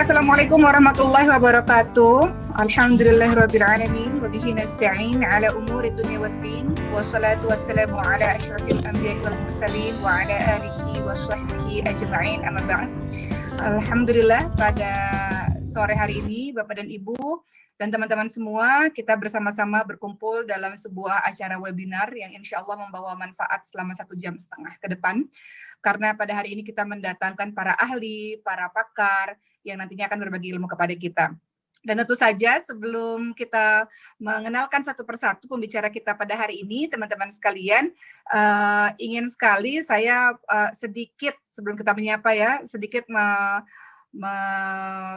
Assalamualaikum warahmatullahi wabarakatuh. Alhamdulillahirabbil alamin wa bihi nasta'in ala umuri dunya waddin. Wassalatu wassalamu ala asyrafil anbiya'i wal mursalin wa ala alihi wa sahbihi ajma'in. Amma ba'd. Alhamdulillah, pada sore hari ini Bapak dan Ibu dan teman-teman semua, kita bersama-sama berkumpul dalam sebuah acara webinar yang insya Allah membawa manfaat selama 1,5 jam ke depan. Karena pada hari ini kita mendatangkan para ahli, para pakar yang nantinya akan berbagi ilmu kepada kita. Dan tentu saja sebelum kita mengenalkan satu persatu pembicara kita pada hari ini, teman-teman sekalian, ingin sekali saya sedikit sebelum kita menyapa ya, sedikit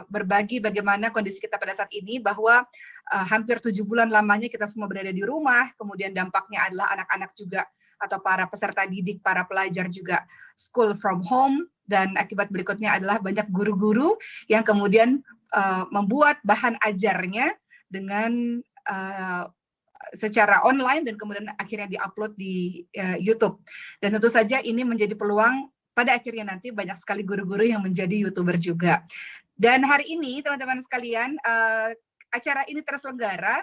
berbagi bagaimana kondisi kita pada saat ini, bahwa hampir 7 bulan lamanya kita semua berada di rumah, kemudian dampaknya adalah anak-anak juga atau para peserta didik, para pelajar juga school from home, dan akibat berikutnya adalah banyak guru-guru yang kemudian membuat bahan ajarnya dengan secara online dan kemudian akhirnya diupload di YouTube. Dan tentu saja ini menjadi peluang pada akhirnya nanti banyak sekali guru-guru yang menjadi YouTuber juga. Dan hari ini teman-teman sekalian, acara ini terselenggara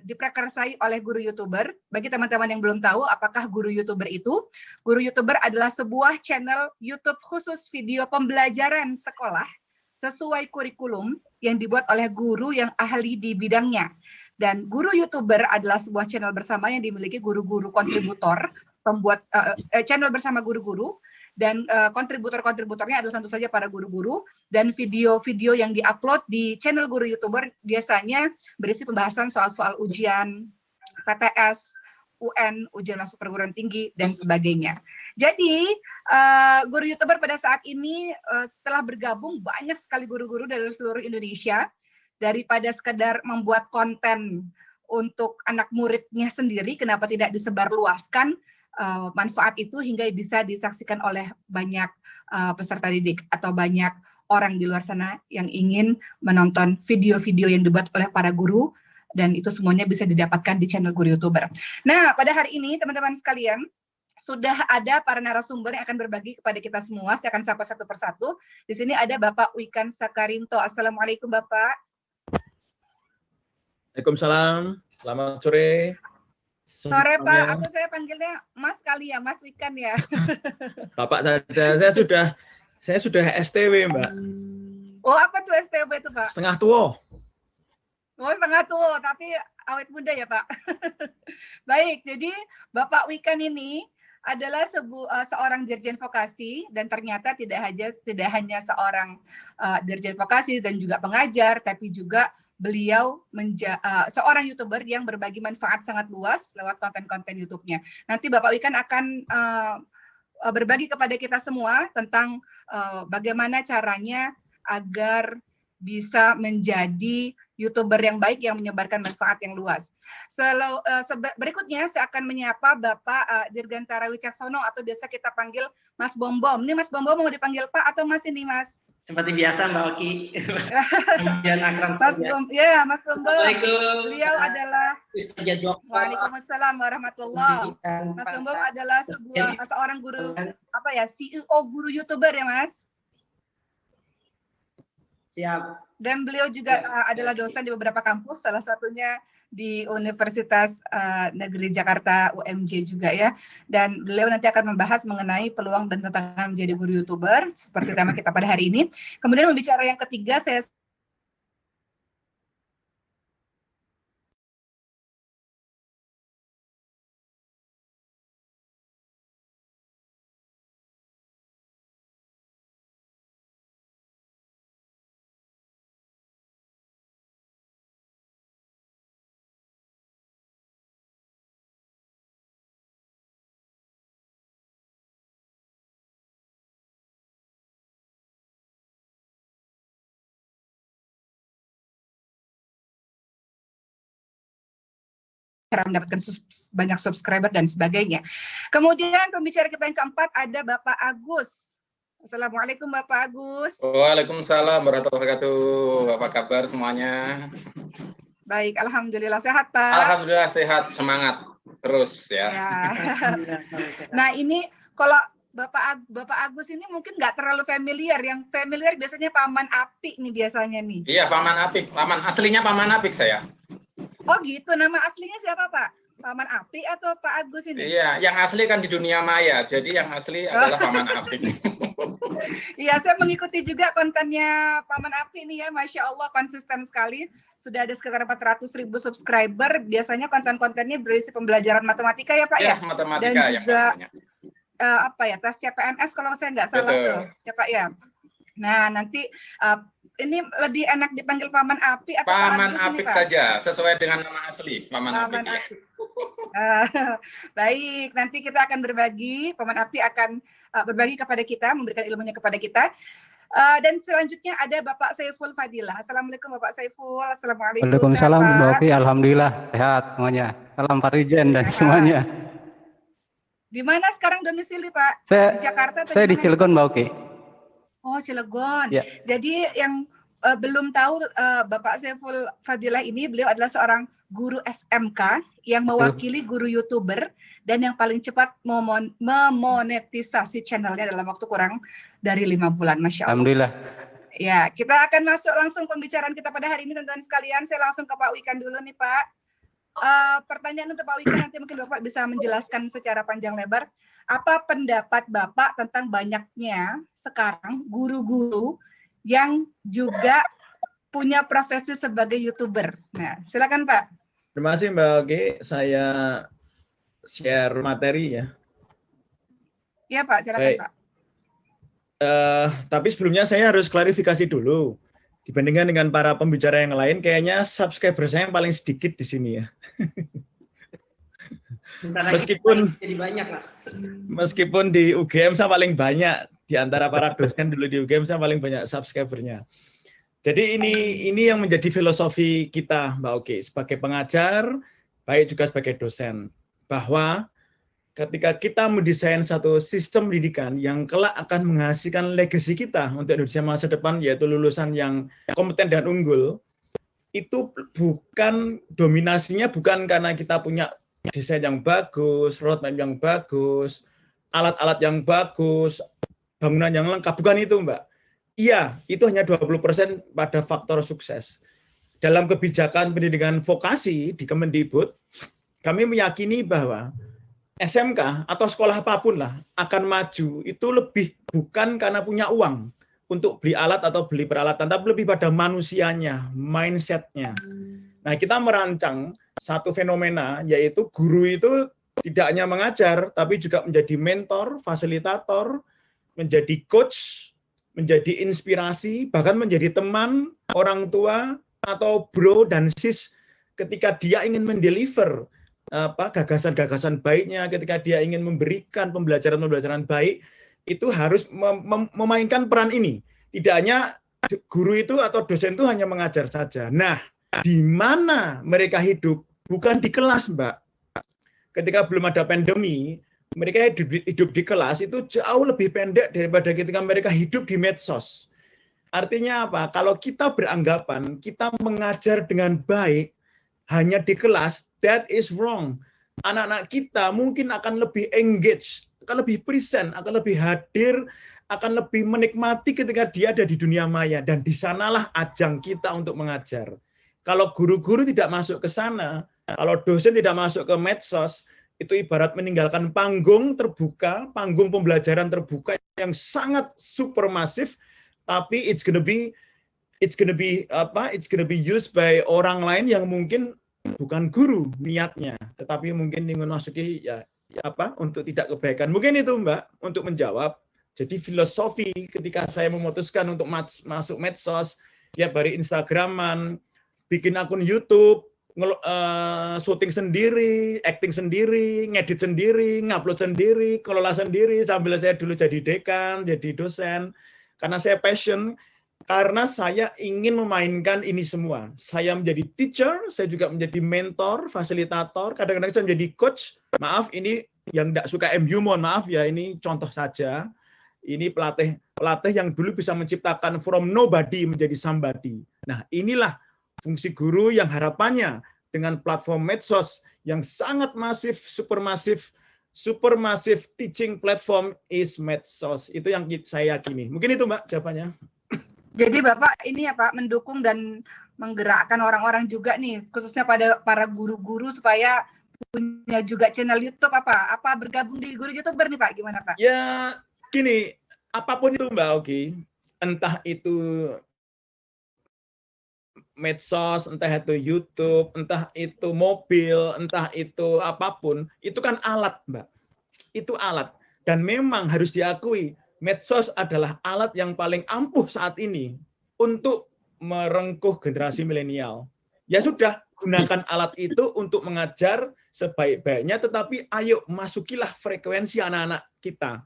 diprakarsai oleh guru YouTuber. Bagi teman-teman yang belum tahu apakah guru YouTuber itu, guru YouTuber adalah sebuah channel YouTube khusus video pembelajaran sekolah sesuai kurikulum yang dibuat oleh guru yang ahli di bidangnya. Dan guru YouTuber adalah sebuah channel bersama yang dimiliki guru-guru kontributor, pembuat channel bersama guru-guru. Dan kontributor-kontributornya adalah tentu saja para guru-guru, dan video-video yang diupload di channel guru YouTuber biasanya berisi pembahasan soal-soal ujian PTS, UN, ujian masuk perguruan tinggi, dan sebagainya. Jadi guru YouTuber pada saat ini setelah bergabung banyak sekali guru-guru dari seluruh Indonesia, daripada sekedar membuat konten untuk anak muridnya sendiri, kenapa tidak disebarluaskan manfaat itu hingga bisa disaksikan oleh banyak peserta didik atau banyak orang di luar sana yang ingin menonton video-video yang dibuat oleh para guru, dan itu semuanya bisa didapatkan di channel guru YouTuber. Nah, pada hari ini teman-teman sekalian, sudah ada para narasumber yang akan berbagi kepada kita semua. Saya akan sapa satu persatu. Di sini ada Bapak Wikan Sakarinto. Assalamualaikum Bapak. Waalaikumsalam. Selamat sore. Sore Pak, apa saya panggilnya Mas kali ya, Mas Wikan ya. Bapak saja, saya sudah STW Mbak. Oh, apa tuh STW itu Pak? Setengah tua. Oh, setengah tua, tapi awet muda ya Pak. Baik, jadi Bapak Wikan ini adalah seorang dirjen vokasi, dan ternyata tidak hanya seorang dirjen vokasi dan juga pengajar, tapi juga beliau seorang YouTuber yang berbagi manfaat sangat luas lewat konten-konten YouTube-nya. Nanti Bapak Wikan akan berbagi kepada kita semua tentang bagaimana caranya agar bisa menjadi YouTuber yang baik yang menyebarkan manfaat yang luas. Berikutnya saya akan menyapa Bapak Dirgantara Wicaksono, atau biasa kita panggil Mas Bom Bom. Ini Mas Bom Bom mau dipanggil Pak atau Mas ini Mas? Seperti biasa Mbak Oki. Mas Bom, ya Mas Bom Bom. Assalamualaikum. Beliau adalah Waalaikumsalam warahmatullahi. Mas Bom Bom adalah seorang guru CEO guru YouTuber ya Mas? Siap. Dan beliau juga adalah dosen di beberapa kampus, salah satunya di Universitas Negeri Jakarta UMJ juga ya. Dan beliau nanti akan membahas mengenai peluang dan tantangan menjadi guru YouTuber seperti tema kita pada hari ini. Kemudian pembicara yang ketiga saya mendapatkan banyak subscriber dan sebagainya. Kemudian pembicara kita yang keempat ada Bapak Agus. Assalamualaikum Bapak Agus. Waalaikumsalam warahmatullahi wabarakatuh. Apa kabar semuanya? Baik, alhamdulillah sehat Pak. Alhamdulillah sehat, semangat terus ya. Nah ini kalau Bapak Agus ini mungkin nggak terlalu familiar. Yang familiar biasanya Paman Apik nih biasanya nih. Iya, Paman Apik. Aslinya Paman Apik saya. Oh gitu, nama aslinya siapa Pak? Paman Apik atau Pak Agus ini? Iya, yang asli kan di dunia maya. Jadi yang asli adalah Paman Apik. Iya, saya mengikuti juga kontennya Paman Apik nih ya, Masya Allah konsisten sekali. Sudah ada sekitar 400.000 subscriber. Biasanya konten-kontennya berisi pembelajaran matematika ya Pak ya? Matematika dan yang juga namanya. Tes CPNS kalau saya nggak salah tuh, ya Pak ya. Nah nanti ini lebih enak dipanggil Paman Apik atau Paman Pak Agus Apik ini, Pak? saja, sesuai dengan nama asli Paman Apik. Ya. Baik, nanti kita akan berbagi. Paman Apik akan berbagi kepada kita, memberikan ilmunya kepada kita. Dan selanjutnya ada Bapak Saiful Fadilah. Assalamualaikum Bapak Saiful. Assalamualaikum. Waalaikumsalam Mbak Oki, alhamdulillah sehat semuanya. Salam Pak Rijen dan semuanya. Di mana sekarang domisili Pak? Di Jakarta? Saya di Cilegon Mbak Oki. Oh Cilegon. Ya. Jadi yang belum tahu Bapak Saiful Fadilah ini, beliau adalah seorang guru SMK yang mewakili guru YouTuber dan yang paling cepat memonetisasi channelnya dalam waktu kurang dari 5 bulan. Masya Allah. Alhamdulillah. Ya, kita akan masuk langsung pembicaraan kita pada hari ini teman-teman sekalian. Saya langsung ke Pak Wikan dulu nih Pak. Pertanyaan untuk Pak Wikan, nanti mungkin Bapak bisa menjelaskan secara panjang lebar. Apa pendapat Bapak tentang banyaknya sekarang guru-guru yang juga punya profesi sebagai YouTuber? Nah, silakan Pak. Terima kasih Mbak Oki. Saya share materi ya. Iya Pak, silakan Baik. Pak. Tapi sebelumnya saya harus klarifikasi dulu. Dibandingkan dengan para pembicara yang lain, kayaknya subscriber saya yang paling sedikit di sini ya. Meskipun di UGM saya paling banyak, di antara para dosen dulu di UGM saya paling banyak subscribernya. Jadi ini yang menjadi filosofi kita Mbak Oki, sebagai pengajar, baik juga sebagai dosen, bahwa ketika kita mendesain satu sistem pendidikan yang kelak akan menghasilkan legacy kita untuk Indonesia masa depan, yaitu lulusan yang kompeten dan unggul, itu bukan dominasinya bukan karena kita punya desain yang bagus, roadmap yang bagus, alat-alat yang bagus, bangunan yang lengkap, bukan itu Mbak. Iya, itu hanya 20% pada faktor sukses. Dalam kebijakan pendidikan vokasi di Kemendikbud, kami meyakini bahwa SMK atau sekolah apapun lah akan maju itu lebih bukan karena punya uang untuk beli alat atau beli peralatan, tapi lebih pada manusianya, mindsetnya. Nah, kita merancang satu fenomena, yaitu guru itu tidak hanya mengajar, tapi juga menjadi mentor, fasilitator, menjadi coach, menjadi inspirasi, bahkan menjadi teman, orang tua, atau bro dan sis ketika dia ingin mendeliver gagasan-gagasan baiknya, ketika dia ingin memberikan pembelajaran-pembelajaran baik, itu harus memainkan peran ini. Tidak hanya guru itu atau dosen itu hanya mengajar saja. Nah, di mana mereka hidup? Bukan di kelas, Mbak. Ketika belum ada pandemi, mereka hidup di kelas itu jauh lebih pendek daripada ketika mereka hidup di medsos. Artinya apa? Kalau kita beranggapan kita mengajar dengan baik hanya di kelas, that is wrong. Anak-anak kita mungkin akan lebih engage, akan lebih present, akan lebih hadir, akan lebih menikmati ketika dia ada di dunia maya. Dan di sanalah ajang kita untuk mengajar. Kalau guru-guru tidak masuk ke sana, kalau dosen tidak masuk ke medsos, itu ibarat meninggalkan panggung terbuka, panggung pembelajaran terbuka yang sangat super masif, tapi it's gonna be used by orang lain yang mungkin bukan guru niatnya, tetapi mungkin ingin memasuki untuk tidak kebaikan. Mungkin itu Mbak untuk menjawab. Jadi filosofi ketika saya memutuskan untuk masuk medsos, ya dari Instagraman, bikin akun YouTube, syuting sendiri, acting sendiri, ngedit sendiri, ngupload sendiri, kelola sendiri, sambil saya dulu jadi dekan, jadi dosen, karena saya passion. Karena saya ingin memainkan ini semua. Saya menjadi teacher, saya juga menjadi mentor, fasilitator, kadang-kadang saya menjadi coach. Maaf, ini yang tidak suka MU, mohon maaf ya, ini contoh saja. Ini pelatih yang dulu bisa menciptakan from nobody menjadi somebody. Nah, inilah fungsi guru yang harapannya dengan platform medsos yang sangat masif, super masif, supermassive teaching platform is medsos. Itu yang saya yakini. Mungkin itu Mbak jawabannya. Jadi Bapak ini ya Pak mendukung dan menggerakkan orang-orang juga nih, khususnya pada para guru-guru supaya punya juga channel YouTube apa bergabung di guru YouTuber nih Pak, gimana Pak? Ya gini, apapun itu Mbak Oki, entah itu medsos, entah itu YouTube, entah itu mobil, entah itu apapun, itu kan alat, Mbak. Itu alat. Dan memang harus diakui, medsos adalah alat yang paling ampuh saat ini untuk merengkuh generasi milenial. Ya sudah, gunakan alat itu untuk mengajar sebaik-baiknya, tetapi ayo masukilah frekuensi anak-anak kita.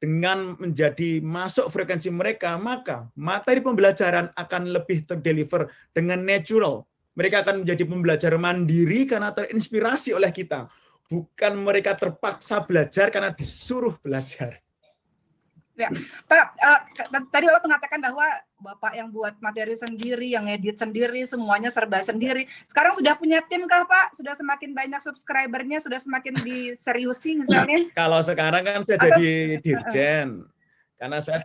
Dengan menjadi masuk frekuensi mereka, maka materi pembelajaran akan lebih terdeliver dengan natural. Mereka akan menjadi pembelajar mandiri karena terinspirasi oleh kita. Bukan mereka terpaksa belajar karena disuruh belajar. Ya, Pak, tadi Bapak mengatakan bahwa Bapak yang buat materi sendiri, yang edit sendiri, semuanya serba sendiri. Sekarang sudah punya tim kah Pak? Sudah semakin banyak subscribernya, sudah semakin diseriusi misalnya? Kalau sekarang kan saya jadi dirjen. Karena saya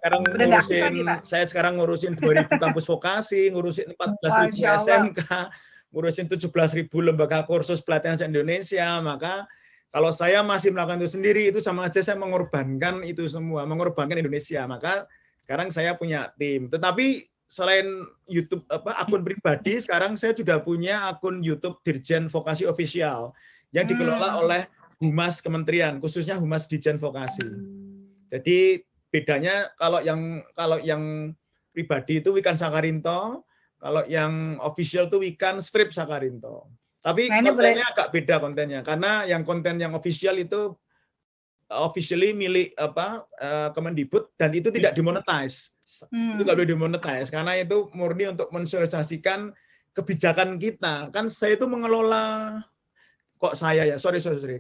sekarang ngurusin 2.000 kampus vokasi, ngurusin 14.000 SMK, ngurusin 17.000 lembaga kursus pelatihan se-Indonesia, maka kalau saya masih melakukan itu sendiri, itu sama aja saya mengorbankan itu semua, mengorbankan Indonesia. Maka sekarang saya punya tim. Tetapi selain YouTube akun pribadi, sekarang saya sudah punya akun YouTube Dirjen Vokasi Official yang dikelola oleh Humas Kementerian, khususnya Humas Dirjen Vokasi. Jadi bedanya kalau yang pribadi itu Wikan Sakarinto, kalau yang official itu Wikan Strip Sakarinto. Tapi kontennya agak beda kontennya, karena yang konten yang official itu officially milik Kemendikbud dan itu tidak dimonetize. Itu nggak boleh dimonetize karena itu murni untuk mensosialisasikan kebijakan kita. Kan saya itu mengelola,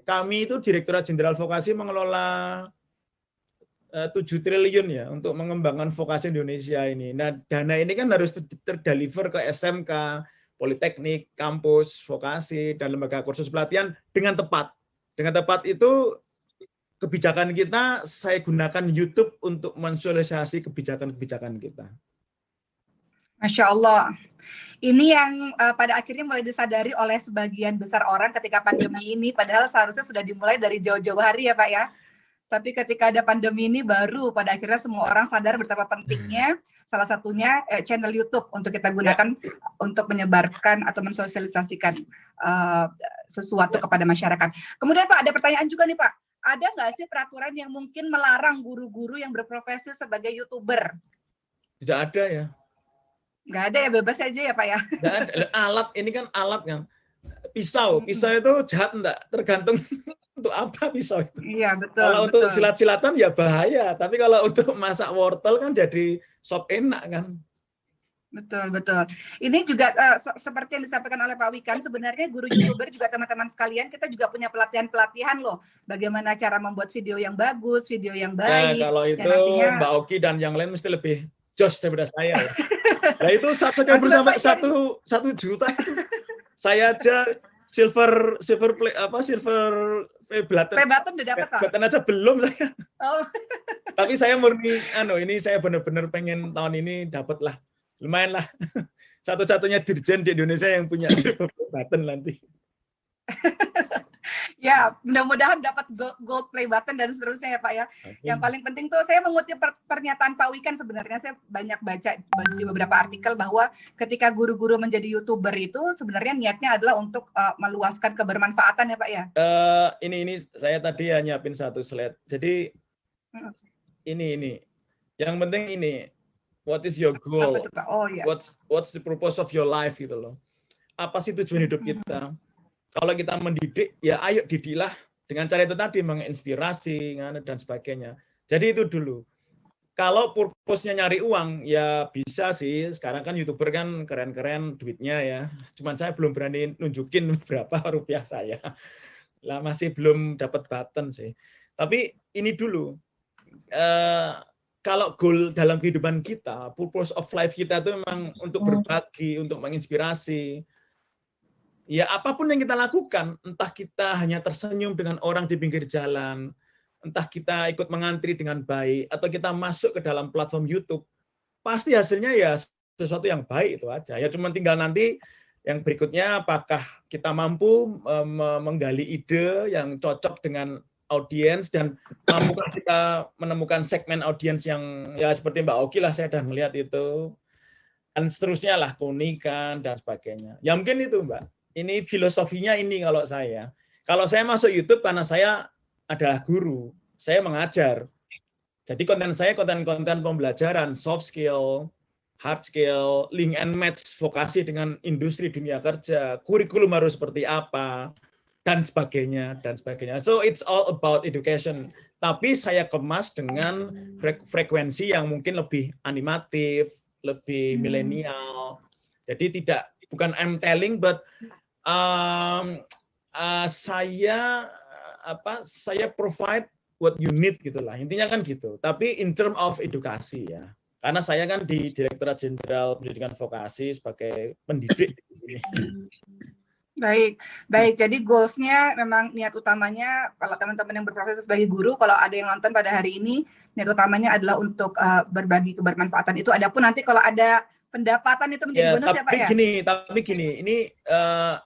kami itu Direktorat Jenderal Vokasi mengelola 7 triliun ya untuk mengembangkan vokasi Indonesia ini. Nah, dana ini kan harus terdeliver ke SMK, politeknik, kampus, vokasi, dan lembaga kursus pelatihan dengan tepat. Dengan tepat itu kebijakan kita, saya gunakan YouTube untuk mensosialisasi kebijakan-kebijakan kita. Masya Allah. Ini yang pada akhirnya mulai disadari oleh sebagian besar orang ketika pandemi ini, padahal seharusnya sudah dimulai dari jauh-jauh hari ya Pak ya. Tapi ketika ada pandemi ini baru pada akhirnya semua orang sadar betapa pentingnya salah satunya channel YouTube untuk kita gunakan untuk menyebarkan atau mensosialisasikan sesuatu kepada masyarakat. Kemudian Pak, ada pertanyaan juga nih Pak. Ada nggak sih peraturan yang mungkin melarang guru-guru yang berprofesi sebagai YouTuber? Tidak ada ya. Nggak ada ya, bebas aja ya Pak ya? Nggak ada. Alat, ini kan alat kan. Pisau itu jahat enggak? Tergantung untuk apa pisau itu. Iya, betul. Kalau untuk silat-silatan ya bahaya, tapi kalau untuk masak wortel kan jadi sop enak kan. Betul, betul. Ini juga seperti yang disampaikan oleh Pak Wikan, sebenarnya guru YouTuber juga teman-teman sekalian, kita juga punya pelatihan-pelatihan loh. Bagaimana cara membuat video yang bagus, video yang baik. Nah, kalau itu nantinya Mbak Oki dan yang lain mesti lebih jos daripada saya. Nah itu satu sampai 1 juta. Saya aja silver play button udah dapat Pak. Button aja belum saya. Oh. Tapi saya murni ini saya benar-benar pengen tahun ini dapatlah. Lumayan lah. Satu-satunya dirjen di Indonesia yang punya silver play button nanti. Ya, mudah-mudahan dapat gold play button dan seterusnya ya Pak ya. Yang paling penting tuh saya mengutip pernyataan Pak Wikan, sebenarnya saya banyak baca di beberapa artikel bahwa ketika guru-guru menjadi YouTuber itu sebenarnya niatnya adalah untuk meluaskan kebermanfaatan ya Pak ya. Ini saya tadi nyiapin satu slide. Jadi ini. Yang penting ini, what is your goal? Apa tuh, Pak? Oh, ya. What's the purpose of your life gitu loh. Apa sih tujuan hidup kita? Kalau kita mendidik, ya ayo didiklah dengan cara itu tadi, menginspirasi dan sebagainya. Jadi itu dulu. Kalau purpose-nya nyari uang, ya bisa sih. Sekarang kan YouTuber kan keren-keren duitnya ya. Cuman saya belum berani nunjukin berapa rupiah saya. Lah masih belum dapat button sih. Tapi ini dulu. Kalau goal dalam kehidupan kita, purpose of life kita itu memang untuk berbagi, untuk menginspirasi. ya apapun yang kita lakukan, entah kita hanya tersenyum dengan orang di pinggir jalan, entah kita ikut mengantri dengan baik, atau kita masuk ke dalam platform YouTube, pasti hasilnya ya sesuatu yang baik itu aja. Ya cuma tinggal nanti yang berikutnya apakah kita mampu menggali ide yang cocok dengan audiens dan mampukah kita menemukan segmen audiens yang ya seperti Mbak Oki lah, saya sudah melihat itu, dan seterusnya lah, keunikan dan sebagainya. Ya mungkin itu Mbak. Ini filosofinya ini kalau saya. Kalau saya masuk YouTube karena saya adalah guru, saya mengajar. Jadi konten saya konten-konten pembelajaran, soft skill, hard skill, link and match vokasi dengan industri dunia kerja, kurikulum harus seperti apa, dan sebagainya, dan sebagainya. So it's all about education. Tapi saya kemas dengan frekuensi yang mungkin lebih animatif, lebih milenial. Jadi bukan I'm telling, but saya provide what you need gitulah. Intinya kan gitu. Tapi in term of edukasi ya. Karena saya kan di Direktorat Jenderal Pendidikan Vokasi sebagai pendidik di sini. Baik. Jadi goals-nya memang niat utamanya kalau teman-teman yang berprofesi sebagai guru, kalau ada yang nonton pada hari ini, niat utamanya adalah untuk berbagi kebermanfaatan itu. Adapun nanti kalau ada pendapatan itu menjadi bonus ya Pak ya? Tapi gini, ini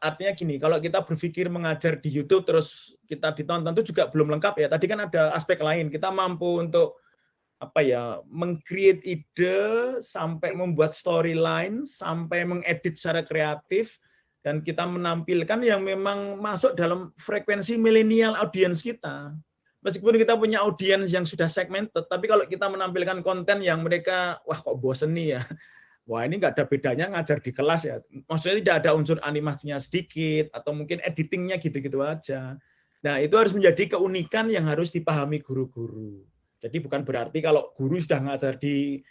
artinya gini, kalau kita berpikir mengajar di YouTube terus kita ditonton itu juga belum lengkap ya. Tadi kan ada aspek lain, kita mampu untuk meng-create ide, sampai membuat storyline, sampai mengedit secara kreatif, dan kita menampilkan yang memang masuk dalam frekuensi milenial audiens kita. Meskipun kita punya audiens yang sudah segmented, tapi kalau kita menampilkan konten yang mereka, wah kok bosen nih ya, wah ini nggak ada bedanya ngajar di kelas ya. Maksudnya tidak ada unsur animasinya sedikit, atau mungkin editingnya gitu-gitu aja. Nah itu harus menjadi keunikan yang harus dipahami guru-guru. Jadi bukan berarti kalau guru sudah ngajar di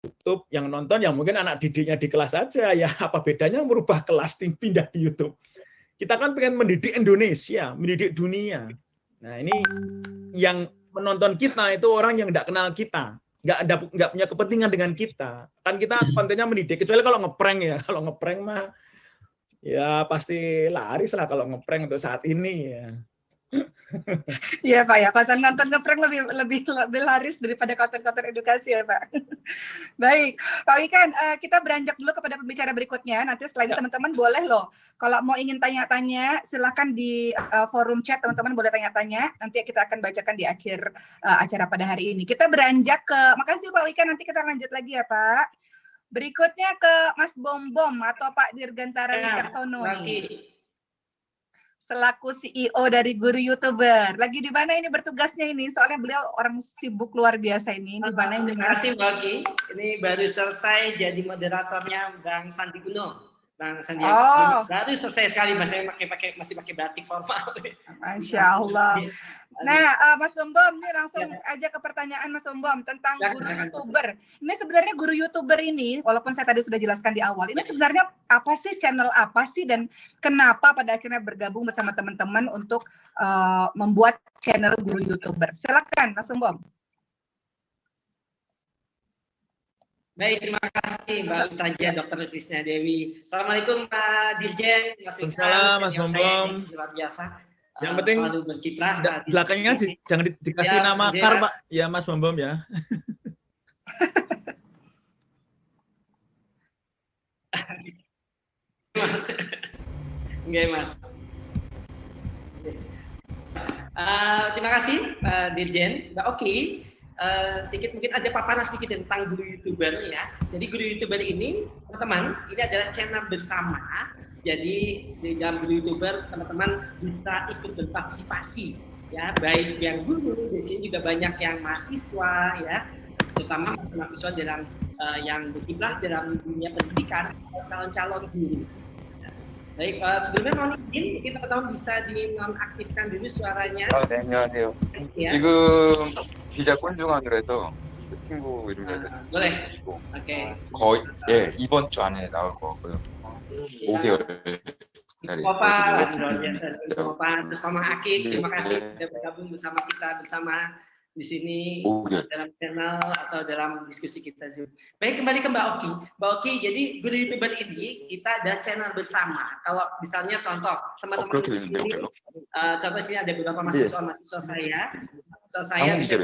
YouTube, yang nonton yang mungkin anak didiknya di kelas saja, ya apa bedanya merubah kelas pindah di YouTube. Kita kan pengen mendidik Indonesia, mendidik dunia. Nah ini yang menonton kita itu orang yang nggak kenal kita. Nggak punya kepentingan dengan kita, kan kita kontennya mendidik, kecuali kalau ngeprank ya. Kalau ngeprank mah ya pasti laris lah kalau ngeprank untuk saat ini ya. Iya Pak ya, konten-konten ngeprank lebih laris daripada konten-konten edukasi ya Pak. Baik, Pak Wikan, kita beranjak dulu kepada pembicara berikutnya. Nanti setelah ini teman-teman boleh loh, kalau mau ingin tanya-tanya, silakan di forum chat teman-teman boleh tanya-tanya. Nanti kita akan bacakan di akhir acara pada hari ini. Kita beranjak ke, makasih Pak Wikan, nanti kita lanjut lagi ya Pak. Berikutnya ke Mas Bom atau Pak Dirgantara Wicaksono nih. Selaku CEO dari Guru YouTuber. Lagi di mana ini bertugasnya ini? Soalnya beliau orang sibuk luar biasa ini. Di mana ini? Terima kasih Mbak Oki. Ini baru selesai jadi moderatornya Bang Sandi Uno. Bang Sandi baru selesai sekali, masih pakai batik formal. Masya Allah. Nah, Mas Bom, ini langsung aja ke pertanyaan Mas Bom tentang guru YouTuber. Ini sebenarnya guru YouTuber ini, walaupun saya tadi sudah jelaskan di awal, ini sebenarnya apa sih, channel apa sih, dan kenapa pada akhirnya bergabung bersama teman-teman untuk membuat channel guru YouTuber? Silakan Mas Bom. Baik, terima kasih Mbak Ustazah Dr. Krisna Dewi. Assalamualaikum Pak Dirjen, Mas Waalaikumsalam Mas Bom. Luar biasa. Yang penting selalu berkiprah. Belakangnya jangan dikasih ya, nama Kar Pak. Ya Mas Bom ya. Mas. Enggak Mas. Terima kasih Pak Dirjen. Mbak Oki. Sedikit mungkin ada paparan sedikit tentang guru YouTuber ya. Jadi guru YouTuber ini, teman-teman, ini adalah channel bersama. Jadi di dalam guru YouTuber teman-teman bisa ikut berpartisipasi ya, baik yang guru, di sini juga banyak yang mahasiswa ya, terutama mahasiswa dalam yang berkiprah dalam dunia pendidikan, calon-calon guru. Baik, sebelumnya mohon izin kita teman-teman bisa dinonaktifkan dulu suaranya. 네, 안녕하세요. Ya. 지금 기자 꼰중하기로 해서 스팅부 이름을 boleh. 해주시고 Oke. 거의 이번 주 안에 나올 것 같고요. 5개월짜리. Bapak, luar biasa. Bapak bersama Aki, terima kasih sudah bergabung bersama kita bersama di sini Oke. dalam channel atau dalam diskusi kita Zoom. Baik, kembali ke Mbak Oki. Mbak Oki, jadi guru YouTuber ini kita ada channel bersama. Kalau misalnya contoh teman-teman Oke, di sini, contoh sini ada beberapa mahasiswa saya Kamu bisa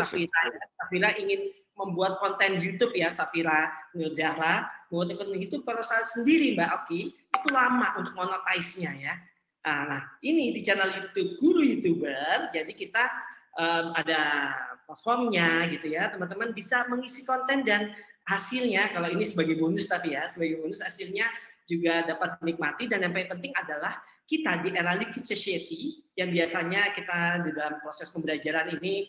Safira ingin membuat konten YouTube ya, Safira Nurjahra, buat konten YouTube kalau saya sendiri Mbak Oki, itu lama untuk monetize-nya ya. Nah, ini di channel YouTube Guru YouTuber, jadi kita ada platformnya gitu ya, teman-teman bisa mengisi konten dan hasilnya, kalau ini sebagai bonus tapi ya, sebagai bonus hasilnya juga dapat menikmati, dan yang paling penting adalah kita di era Liquid Society yang biasanya kita di dalam proses pembelajaran ini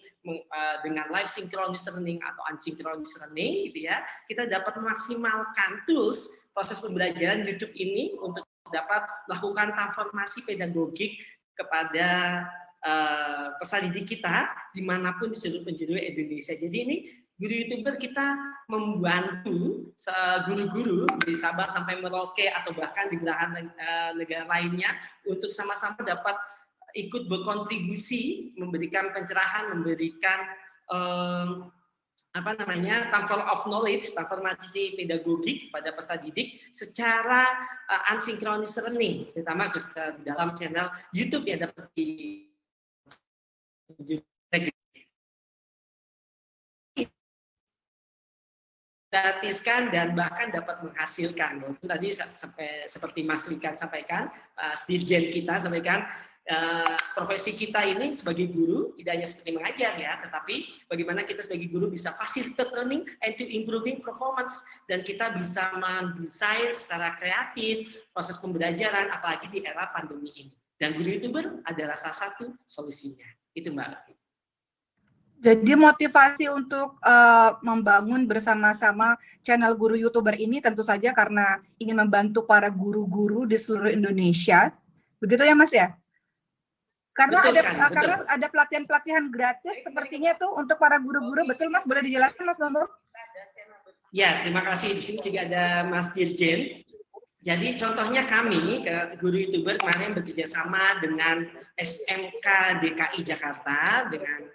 dengan live synchronous learning atau asynchronous learning gitu ya, kita dapat memaksimalkan tools proses pembelajaran YouTube ini untuk dapat melakukan transformasi pedagogik kepada peserta didik kita dimanapun di seluruh penjuru Indonesia. Jadi ini guru YouTuber kita membantu guru-guru di Sabah sampai Merauke atau bahkan di belahan negara lainnya untuk sama-sama dapat ikut berkontribusi, memberikan pencerahan, memberikan transfer of knowledge, transformasi pedagogik pada peserta didik secara asynchronous learning, terutama di dalam channel YouTube yang dapat gratiskan dan bahkan dapat menghasilkan. Itu tadi seperti Mas Rikan sampaikan, Dirjen kita sampaikan, profesi kita ini sebagai guru tidak hanya seperti mengajar ya, tetapi bagaimana kita sebagai guru bisa facilitate learning and to improving performance, dan kita bisa mendesain secara kreatif proses pembelajaran apalagi di era pandemi ini. Dan guru YouTuber adalah salah satu solusinya. Itu Mbak. Jadi motivasi untuk membangun bersama-sama channel guru YouTuber ini tentu saja karena ingin membantu para guru-guru di seluruh Indonesia. Begitu ya Mas ya? Karena ada pelatihan-pelatihan gratis sepertinya tuh untuk para guru-guru. Betul Mas? Boleh dijelaskan Mas Bambang? Ya, terima kasih. Di sini juga ada Mas Dirjen. Jadi contohnya kami guru YouTuber kemarin bekerja sama dengan SMK DKI Jakarta, dengan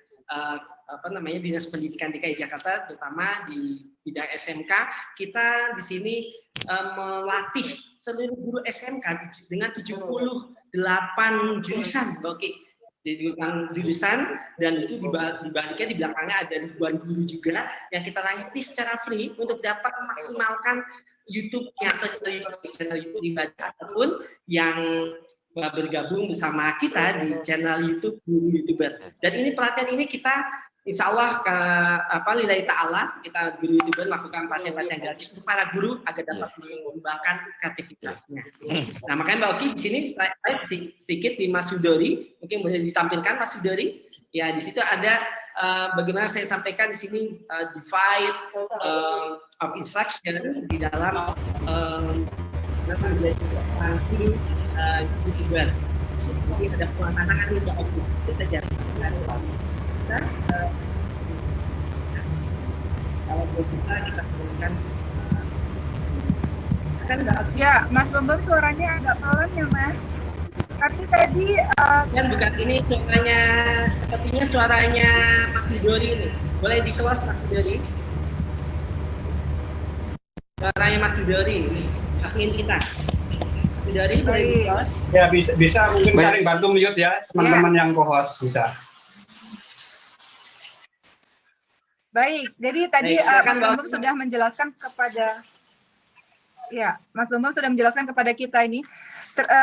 Dinas Pendidikan DKI Jakarta, terutama di bidang SMK. Kita di sini melatih seluruh guru SMK dengan 78 jurusan, oke, jurusan, dan itu dibaliknya di belakangnya ada ribuan guru juga yang kita latih secara free untuk dapat memaksimalkan YouTube-nya atau channel YouTube ibadah ataupun yang bergabung bersama kita di channel YouTube Guru YouTuber. Dan ini pelatihan ini kita insya Allah lillahi ta'ala, kita guru YouTuber melakukan pelatihan gratis untuk para guru agar dapat mengembangkan kreativitasnya. Nah makanya Mbak Oki di sini sedikit di Mas Sudori, mungkin boleh ditampilkan Mas Sudori. Ya di situ ada bagaimana saya sampaikan di sini divide of instruction di dalam YouTuber. Jadi ada pelaksanaan nih Mbak Oki. Kita jalan kalau kita berikan kan ya Mas Bambang suaranya agak pelan ya Mas. Tapi tadi kan bukan ini suaranya, sepertinya suaranya Mas Widori ini. Boleh di-close Mas Widori? Suaranya Mas Widori ini, admin kita. Mas Widori boleh di-close? Ya bisa mungkin saling bantu mute ya teman-teman yang co-host bisa. Baik, jadi tadi Mas Bambang sudah menjelaskan kepada Mas Bambang sudah menjelaskan kepada kita ini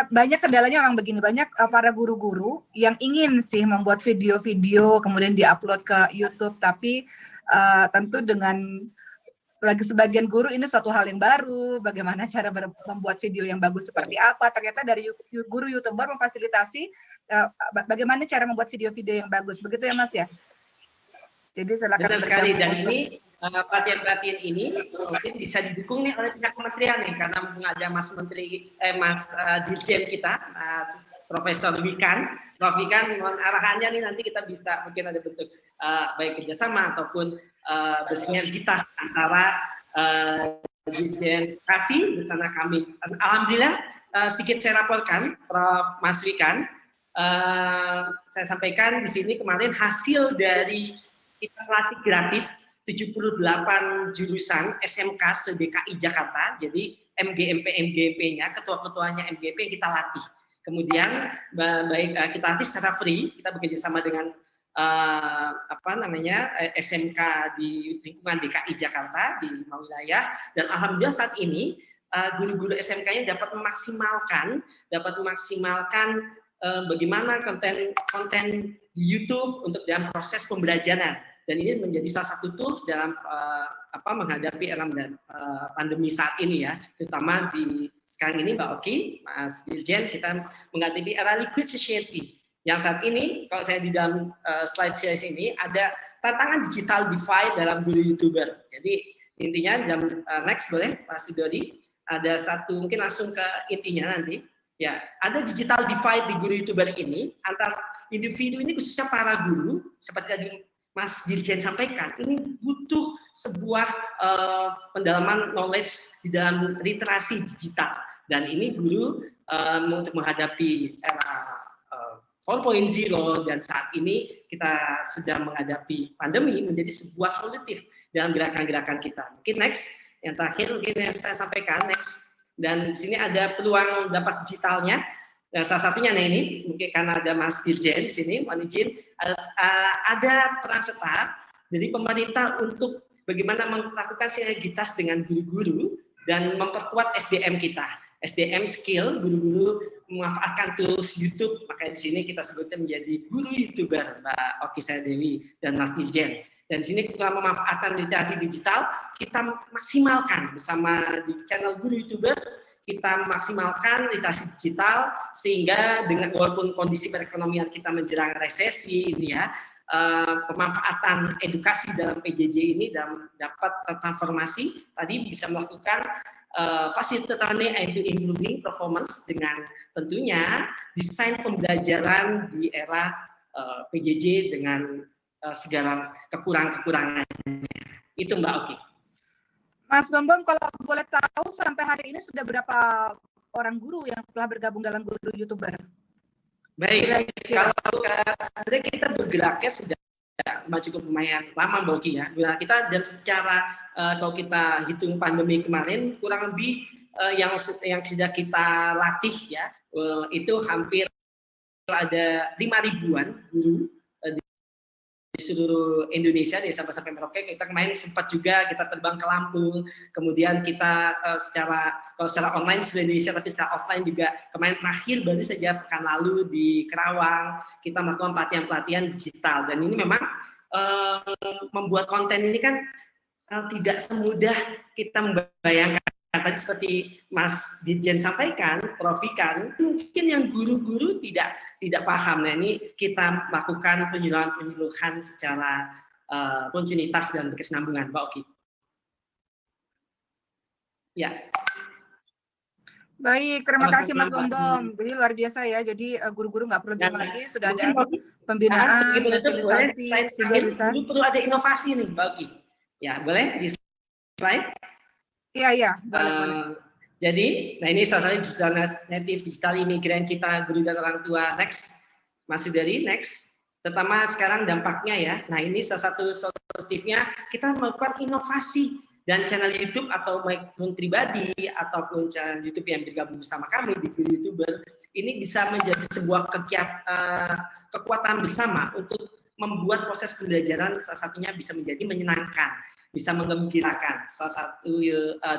banyak kendalanya memang begini, banyak para guru-guru yang ingin sih membuat video-video kemudian diupload ke YouTube, tapi tentu dengan bagi sebagian guru ini suatu hal yang baru, bagaimana cara membuat video yang bagus seperti apa. Ternyata dari guru YouTuber memfasilitasi bagaimana cara membuat video-video yang bagus, begitu ya Mas ya? Jadi silakan. Benar sekali, dan ini pelatihan-pelatihan ini mungkin bisa didukung nih oleh pihak kementerian nih, karena ada Mas Dirjen kita, Profesor Wikan, Prof Wikan, arahannya nih nanti kita bisa mungkin ada bentuk baik kerjasama ataupun bersinergitas antara Dirjen Kasih bersama kami. Alhamdulillah sedikit saya laporkan, Prof Mas Wikan, saya sampaikan di sini kemarin hasil dari kita latih gratis 78 jurusan SMK se-DKI Jakarta. Jadi MGMP-nya, ketua-ketuanya MGMP yang kita latih. Kemudian kita latih secara free, kita bekerja sama dengan SMK di lingkungan DKI Jakarta di wilayah, dan alhamdulillah saat ini guru-guru SMK-nya dapat memaksimalkan bagaimana konten di YouTube untuk dalam proses pembelajaran, dan ini menjadi salah satu tools dalam menghadapi era pandemi saat ini ya, terutama di sekarang ini Mbak Oki, Mas Dirjen, kita menghadapi era liquid society. Yang saat ini, kalau saya di dalam slide series ini, ada tantangan digital divide dalam guru YouTuber. Jadi intinya dalam next boleh Pak Sidori, ada satu mungkin langsung ke intinya nanti. Ya, ada digital divide di guru YouTuber ini antar individu ini, khususnya para guru, seperti tadi Mas Dirjen sampaikan, ini butuh sebuah pendalaman knowledge di dalam literasi digital, dan ini guru untuk menghadapi era 4.0 dan saat ini kita sedang menghadapi pandemi menjadi sebuah solutif dalam gerakan-gerakan kita. Mungkin next, yang terakhir mungkin yang saya sampaikan next, dan di sini ada peluang dapat digitalnya. Nah, salah satunya ini mungkin karena ada Mas Dirjen di sini, mohon izin, ada peran serta dari pemerintah untuk bagaimana melakukan sinergitas dengan guru-guru dan memperkuat SDM kita. SDM skill, guru-guru memanfaatkan tools YouTube, makanya di sini kita sebutnya menjadi guru YouTuber, Mbak Oki Dewi dan Mas Dirjen. Dan di sini kita memanfaatkan literasi digital, kita maksimalkan bersama di channel guru YouTuber, kita maksimalkan literasi digital sehingga dengan walaupun kondisi perekonomian kita menjelang resesi ini ya, pemanfaatan edukasi dalam PJJ ini dapat transformasi tadi bisa melakukan fasilitasi and improving performance dengan tentunya desain pembelajaran di era PJJ dengan segala kekurangan-kekurangannya. Itu Mbak Oki. Mas Bambang, kalau boleh tahu sampai hari ini sudah berapa orang guru yang telah bergabung dalam guru YouTuber? Baik, kalau sebenarnya kita bergeraknya sudah cukup lumayan lama Mbak Oki ya. Kita dan secara kalau kita hitung pandemi kemarin kurang lebih yang sudah kita latih ya itu hampir ada 5.000-an guru di seluruh Indonesia dari Sabang sampai Merauke. Kita kemarin sempat juga kita terbang ke Lampung, kemudian kita secara online seluruh Indonesia, tapi secara offline juga kemarin terakhir baru saja pekan lalu di Kerawang kita melakukan pelatihan digital, dan ini memang membuat konten ini kan tidak semudah kita membayangkan. Tadi seperti Mas Dirjen sampaikan, Prof. Ikan, mungkin yang guru-guru tidak paham. Nah, ini kita lakukan penyuluhan secara kontinuitas dan berkesinambungan, Mbak Oki. Ya. Baik, terima kasih Mas Bambang. Jadi luar biasa ya. Jadi guru-guru nggak perlu bingung lagi, sudah ada pembinaan, sosialisasi, sehingga bisa. Perlu ada inovasi nih, Mbak Oki. Ya, boleh di slide? Iya, boleh. Jadi, nah ini salah satu digital native, digital imigran kita, guru dan orang tua. Next, masih dari next. Terutama sekarang dampaknya ya. Nah ini salah satu solutifnya, kita melakukan inovasi dan channel YouTube atau baik pribadi ataupun channel YouTube yang bergabung bersama kami di guru YouTuber ini bisa menjadi sebuah kekuatan bersama untuk membuat proses pembelajaran salah satunya bisa menjadi menyenangkan, bisa menggembirakan. Salah satu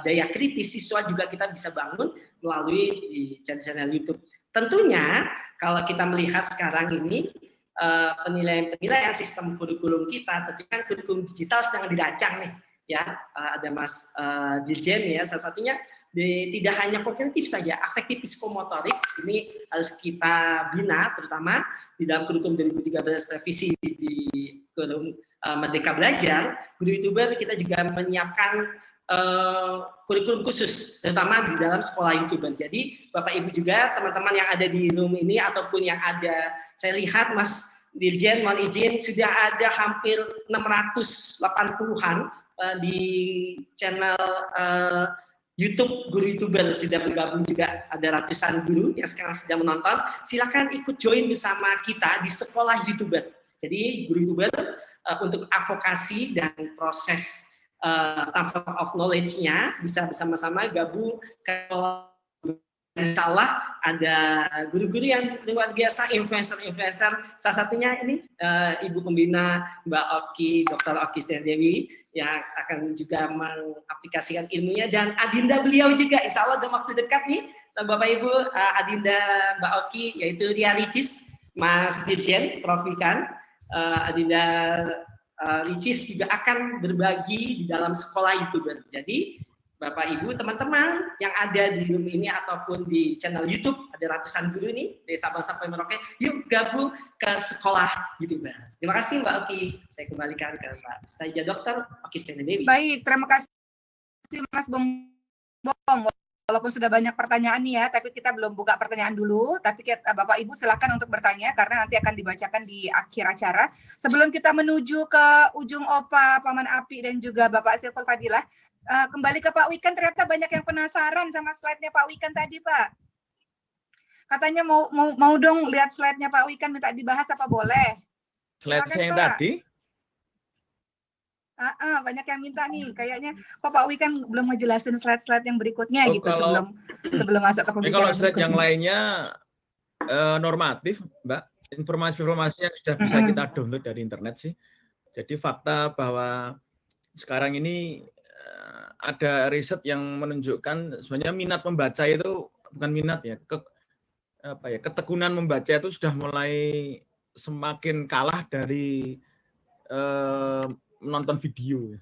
daya kritis siswa juga kita bisa bangun melalui di channel YouTube. Tentunya kalau kita melihat sekarang ini penilaian sistem kurikulum kita, tentunya kan kurikulum digital sedang dirancang nih, ya ada Mas Dirjen ya, salah satunya tidak hanya kognitif saja, afektif psikomotorik ini harus kita bina, terutama di dalam kurikulum 2013 revisi di kurikulum Merdeka Belajar. Guru YouTuber kita juga menyiapkan kurikulum khusus, terutama di dalam sekolah YouTuber. Jadi Bapak Ibu juga teman-teman yang ada di room ini ataupun yang ada, saya lihat Mas Dirjen mohon izin sudah ada hampir 680-an di channel YouTube guru YouTuber sudah bergabung juga, ada ratusan guru yang sekarang sedang menonton. Silakan ikut join bersama kita di sekolah YouTuber. Jadi guru YouTuber untuk advokasi dan proses transfer of knowledge-nya bisa bersama-sama gabung ke Insyaallah ada guru-guru yang luar biasa, influencer-influencer. Salah satunya ini Ibu Pembina Mbak Oki, Dr. Oki Setiadewi yang akan juga mengaplikasikan ilmunya, dan adinda beliau juga Insya Allah dalam waktu dekat nih Bapak Ibu, adinda Mbak Oki yaitu Ria Ricis, Mas Dirjen Prof Ikan, adinda Ricis juga akan berbagi di dalam sekolah YouTuber. Jadi Bapak Ibu, teman-teman yang ada di room ini ataupun di channel YouTube, ada ratusan guru nih dari Sabang sampai Merauke, yuk gabung ke sekolah YouTuber. Terima kasih Mbak Oki. Saya kembalikan ke Mbak Ustazah Dr. Oki Setiadewi. Baik, terima kasih Mas Bombong. Walaupun sudah banyak pertanyaan nih ya, tapi kita belum buka pertanyaan dulu. Tapi Bapak Ibu silakan untuk bertanya karena nanti akan dibacakan di akhir acara. Sebelum kita menuju ke ujung Opa, Paman Api dan juga Bapak Silvul Fadilah, kembali ke Pak Wikan, ternyata banyak yang penasaran sama slide-nya Pak Wikan tadi, Pak. Katanya mau dong lihat slide-nya Pak Wikan, minta dibahas apa boleh? Slide-nya yang tadi? Banyak yang minta nih, kayaknya kok Pak Wikan belum ngejelasin slide-slide yang berikutnya gitu sebelum masuk ke pembicaraan. Kalau slide yang lainnya normatif, Mbak. Informasi-informasi yang sudah bisa kita download dari internet sih. Jadi fakta bahwa sekarang ini ada riset yang menunjukkan sebenarnya minat membaca itu bukan minat ya, ketekunan membaca itu sudah mulai semakin kalah dari menonton video.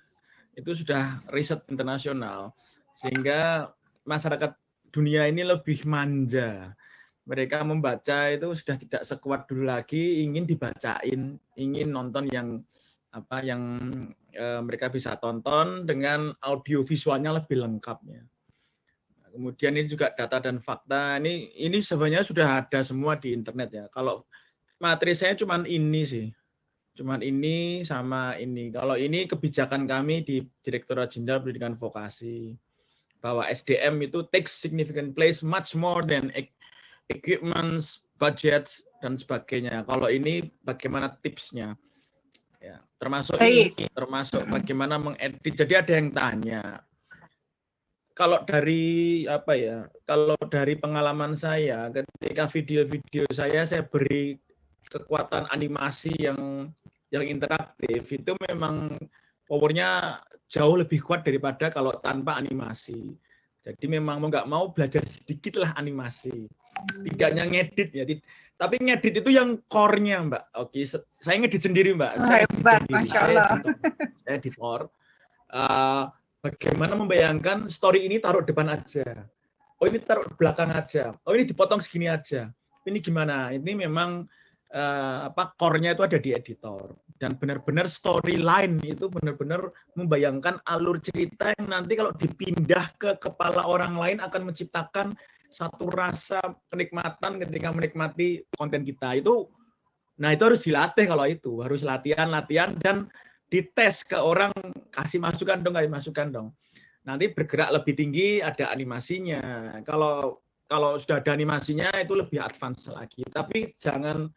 Itu sudah riset internasional, sehingga masyarakat dunia ini lebih manja. Mereka membaca itu sudah tidak sekuat dulu lagi, ingin dibacain, ingin nonton yang mereka bisa tonton dengan audio visualnya lebih lengkapnya. Kemudian ini juga data dan fakta, ini sebenarnya sudah ada semua di internet ya. Kalau materi saya cuman ini sih, cuman ini sama ini. Kalau ini kebijakan kami di Direktorat Jenderal Pendidikan Vokasi, bahwa SDM itu takes significant place much more than equipments, budget dan sebagainya. Kalau ini bagaimana tipsnya? Ya, termasuk bagaimana mengedit. Jadi ada yang tanya, kalau dari pengalaman saya, ketika video-video saya beri kekuatan animasi yang interaktif, itu memang powernya jauh lebih kuat daripada kalau tanpa animasi. Jadi memang mau nggak mau belajar sedikit lah animasi, tidak hanya ngedit ya. Tapi ngedit itu yang core-nya, Mbak. Oke, saya ngedit sendiri, Mbak. Hebat, Masya Allah. Saya editor. Bagaimana membayangkan story ini taruh depan aja. Oh, ini taruh belakang aja. Oh, ini dipotong segini aja. Ini gimana? Ini memang core-nya itu ada di editor. Dan benar-benar storyline itu benar-benar membayangkan alur cerita yang nanti kalau dipindah ke kepala orang lain akan menciptakan satu rasa kenikmatan ketika menikmati konten kita. Itu harus dilatih. Kalau itu harus latihan dan dites ke orang, kasih masukan dong. Nanti bergerak lebih tinggi, ada animasinya. Kalau sudah ada animasinya itu lebih advance lagi. Tapi jangan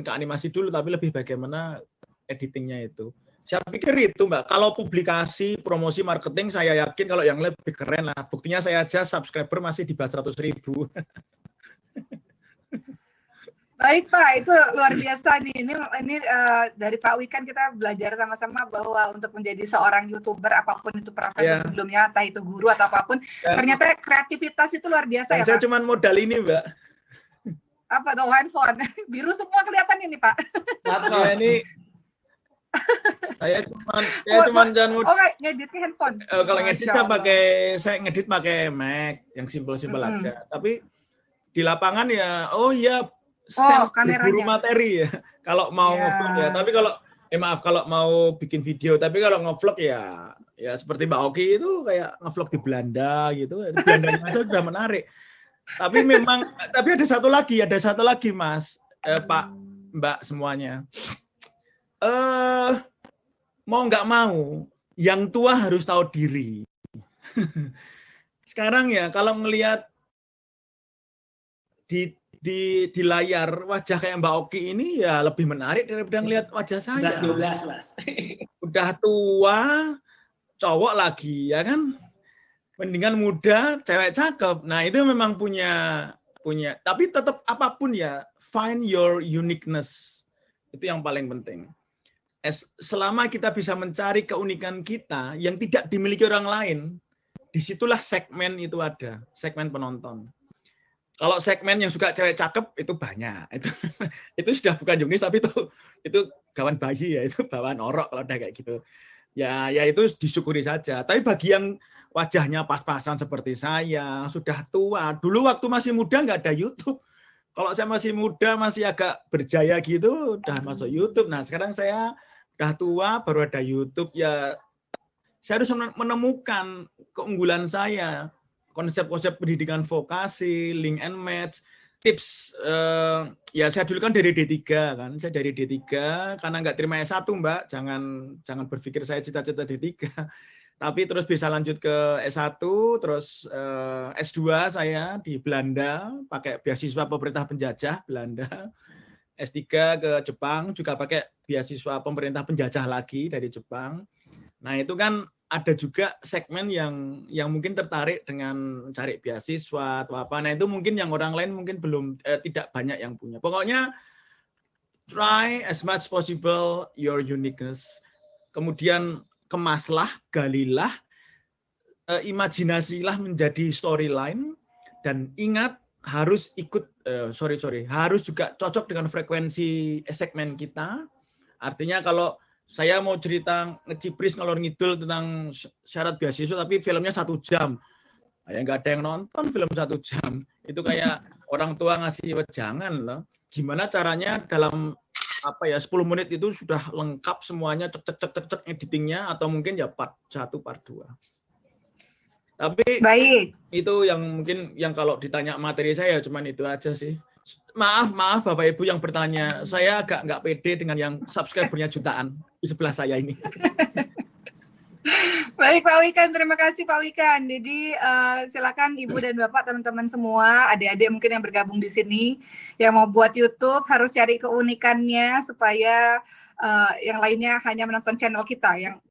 ke animasi dulu, tapi lebih bagaimana editingnya itu. Saya pikir itu, Mbak. Kalau publikasi, promosi, marketing, saya yakin kalau yang lebih keren lah. Buktinya saya aja subscriber masih di bawah 100.000. Baik Pak, itu luar biasa nih. Ini dari Pak Wikan kita belajar sama-sama bahwa untuk menjadi seorang YouTuber apapun itu profesi sebelumnya, entah itu guru atau apapun, ternyata kreativitas itu luar biasa ya Pak. Saya cuma modal ini, Mbak. Apa tuh, handphone? Biru semua kelihatan ini Pak. Ya, ini saya cuma ngeditnya handphone. Kalau ngedit saya ngedit pakai Mac yang simpel-simpel aja. Tapi di lapangan ya, guru materi ya. Kalau mau ngevlog ya. Tapi kalau mau bikin video, tapi kalau ngevlog ya seperti Mbak Oki itu kayak ngevlog di Belanda gitu. Belandanya itu sudah menarik. Tapi ada satu lagi Mas, Pak, Mbak semuanya. Mau nggak mau, yang tua harus tahu diri. Sekarang ya, kalau ngelihat di di layar wajah kayak Mbak Oki ini ya lebih menarik daripada ngelihat wajah saya. 11-12 Mas. Udah tua, cowok lagi ya kan. Mendingan muda, cewek cakep. Nah, itu memang punya tapi tetap apapun ya, find your uniqueness. Itu yang paling penting. Selama kita bisa mencari keunikan kita yang tidak dimiliki orang lain, disitulah segmen itu ada, segmen penonton. Kalau segmen yang suka cewek cakep itu banyak, itu sudah bukan jurnalis tapi itu kawan bayi ya, itu bawaan orok kalau udah kayak gitu. Ya itu disyukuri saja. Tapi bagi yang wajahnya pas-pasan seperti saya, sudah tua, dulu waktu masih muda nggak ada YouTube. Kalau saya masih muda, masih agak berjaya gitu, udah masuk YouTube. Nah sekarang saya udah tua, baru ada YouTube ya. Saya harus menemukan keunggulan saya. Konsep-konsep pendidikan vokasi, link and match, tips. Ya saya dulu kan dari D3 kan, saya dari D3 karena nggak terima S1 Mbak, jangan berpikir saya cita-cita D3. Tapi terus bisa lanjut ke S1, terus S2 saya di Belanda, pakai beasiswa pemerintah penjajah Belanda. S3 ke Jepang, juga pakai beasiswa pemerintah penjajah lagi dari Jepang. Nah itu kan ada juga segmen yang mungkin tertarik dengan cari beasiswa atau apa. Nah itu mungkin yang orang lain mungkin belum tidak banyak yang punya. Pokoknya try as much possible your uniqueness. Kemudian kemaslah, galilah, imajinasilah menjadi storyline, dan ingat harus harus juga cocok dengan frekuensi segmen kita. Artinya kalau saya mau cerita ngecipris ngalor ngidul tentang syarat beasiswa, tapi filmnya 1 jam, ya nggak ada yang nonton film 1 jam. Itu kayak orang tua ngasih wejangan loh. Gimana caranya dalam 10 menit itu sudah lengkap semuanya, cek editingnya, atau mungkin ya part 1, part 2. Tapi baik, itu yang mungkin yang kalau ditanya materi saya cuman itu aja sih. Maaf Bapak Ibu yang bertanya, saya agak nggak pede dengan yang subscribernya jutaan di sebelah saya ini. baik Pak Wikan, terima kasih Pak Wikan. Jadi silakan Ibu dan Bapak, teman-teman semua, adik-adik mungkin yang bergabung di sini, yang mau buat YouTube harus cari keunikannya supaya yang lainnya hanya menonton channel kita, yang